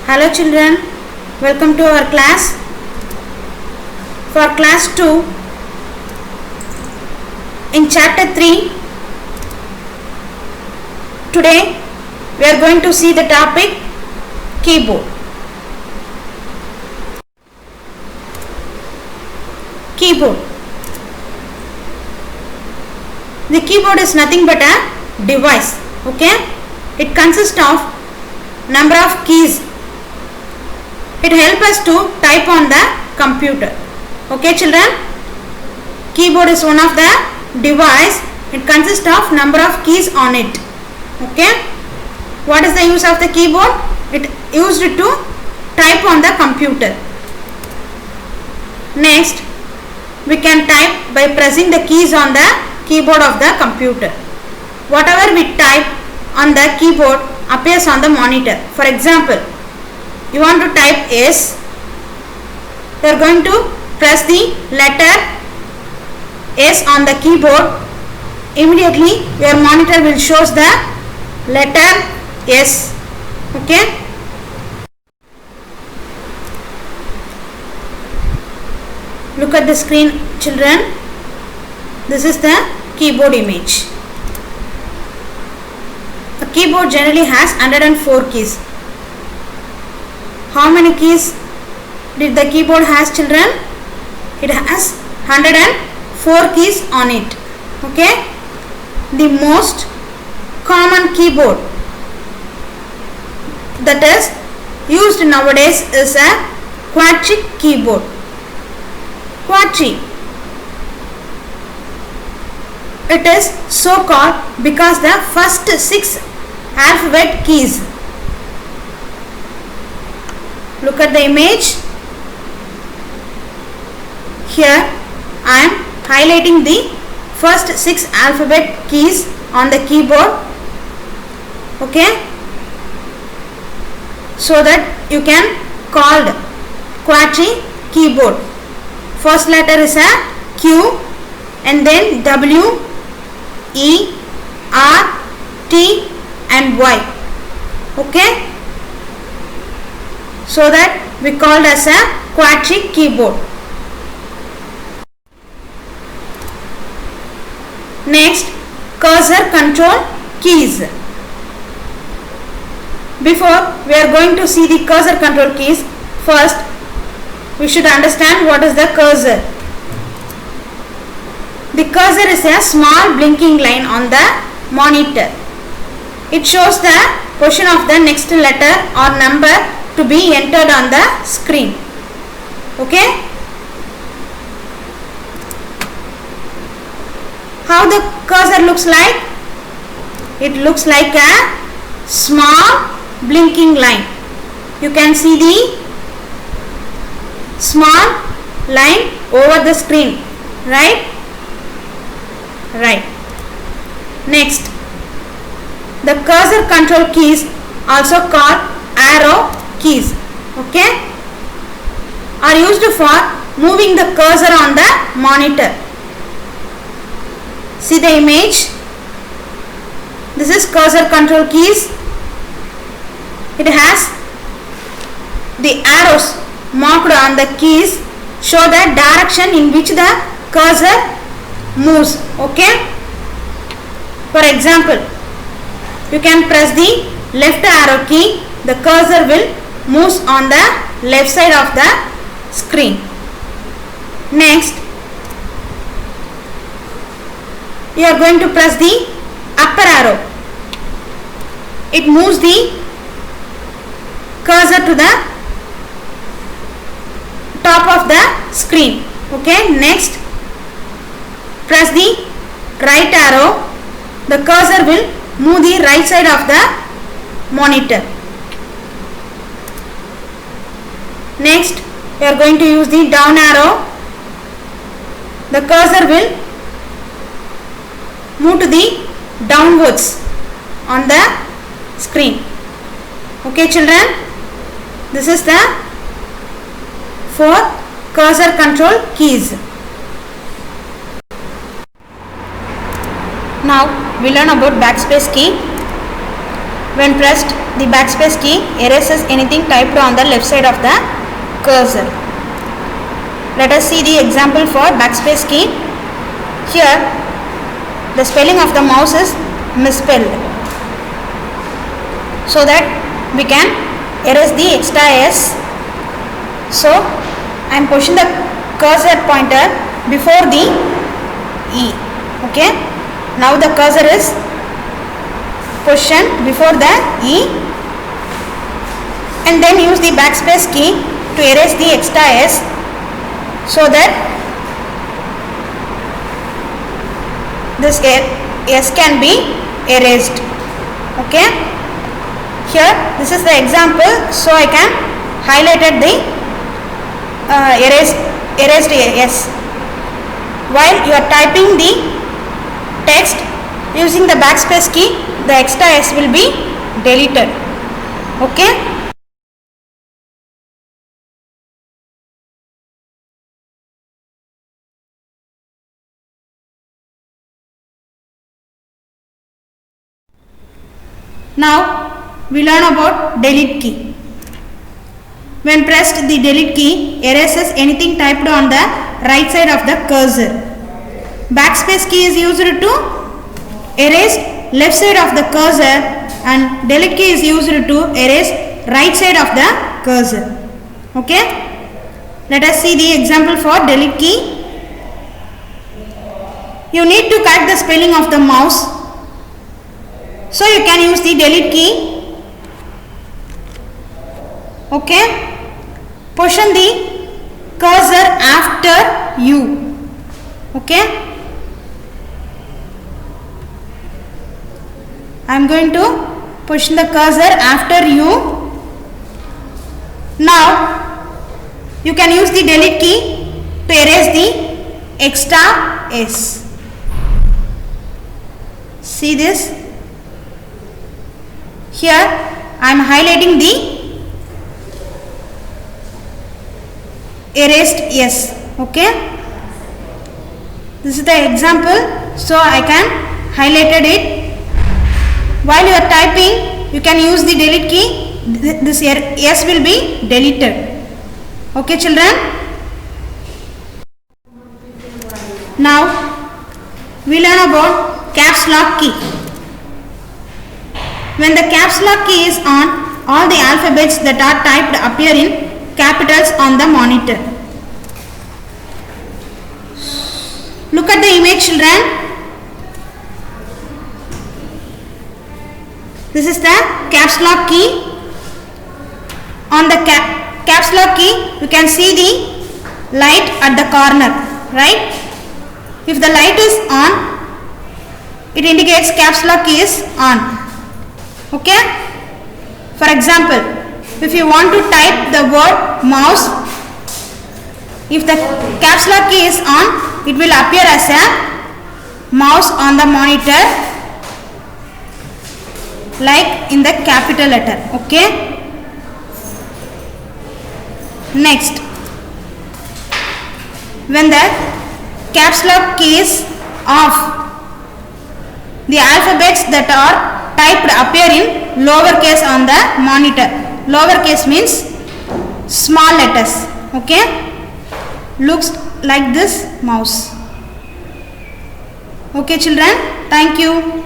Hello children, welcome to our class. For class 2, in chapter 3, today we are going to see the topic keyboard. Keyboard. The keyboard is nothing but a device. Okay, it consists of number of keys. It helps us to type on the computer. Okay children, keyboard is one of the device. It consists of number of keys on it. Okay, what is the use of the keyboard? It used to type on the computer. Next, we can type by pressing the keys on the keyboard of the computer. Whatever we type on the keyboard appears on the monitor. For example, you want to type S, you are going to press the letter S on the keyboard. Immediately your monitor will show the letter S. Okay. Look at the screen children. This is the keyboard image. A keyboard generally has 104 keys. How many keys did the keyboard has children? It has 104 keys on it. Okay. The most common keyboard that is used nowadays is a quadric keyboard. Quadric. It is so called because the first 6 alphabet keys. Look at the image. Here I am highlighting the first 6 alphabet keys on the keyboard. Okay, so that you can call quadric keyboard. First letter is a Q and then W, E, R, T and Y. Okay, so that we called as a quadric keyboard. Next, cursor control keys. Before we are going to see the cursor control keys, first we should understand what is the cursor. The cursor is a small blinking line on the monitor. It shows the position of the next letter or number to be entered on the screen. Okay. How the cursor looks like? It looks like a small blinking line. You can see the small line over the screen, right? Right. Next, the cursor control keys, also called arrow keys, okay, are used for moving the cursor on the monitor. See the image. This is cursor control keys. It has the arrows marked on the keys show the direction in which the cursor moves. Okay. For example, you can press the left arrow key. The cursor will move on the left side of the screen. Next, you are going to press the upper arrow. It moves the cursor to the top of the screen. Okay. Next, press the right arrow. The cursor will move the right side of the monitor. Next, you are going to use the down arrow. The cursor will move to the downwards on the screen. Okay children, this is the 4 cursor control keys. Now we learn about backspace key. When pressed, the backspace key erases anything typed on the left side of the cursor. Let us see the example for backspace key. Here, the spelling of the mouse is misspelled. So that we can erase the extra S. So, I am pushing the cursor pointer before the E. Okay. Now the cursor is positioned before the E, and then use the backspace key to erase the extra S, so that this S can be erased. Okay. Here this is the example, so I can highlighted the erased S. While you are typing the text using the backspace key, the extra S will be deleted. Okay. Now we learn about delete key. When pressed, the delete key erases anything typed on the right side of the cursor. Backspace key is used to erase left side of the cursor, and delete key is used to erase right side of the cursor. Okay. Let us see the example for delete key. You need to correct the spelling of the mouse, so you can use the delete key. Okay. Position the cursor after U. Okay. I am going to position the cursor after U. Now you can use the delete key to erase the extra S. See this? Here I am highlighting the erased S. Okay. This is the example, so I can highlighted it. While you are typing, you can use the delete key. This S will be deleted. Okay, children. Now we learn about caps lock key. When the caps lock key is on, all the alphabets that are typed appear in capitals on the monitor. Look at the image, children. This is the caps lock key. On the caps lock key, you can see the light at the corner, right? If the light is on, it indicates caps lock key is on. Okay? For example, if you want to type the word mouse, if the caps lock key is on, it will appear as a mouse on the monitor, like in the capital letter. Okay. Next, when the caps lock key is off, the alphabets that are typed appear in lowercase on the monitor. Lowercase means small letters. Okay. Looks like this mouse. Okay, children. Thank you.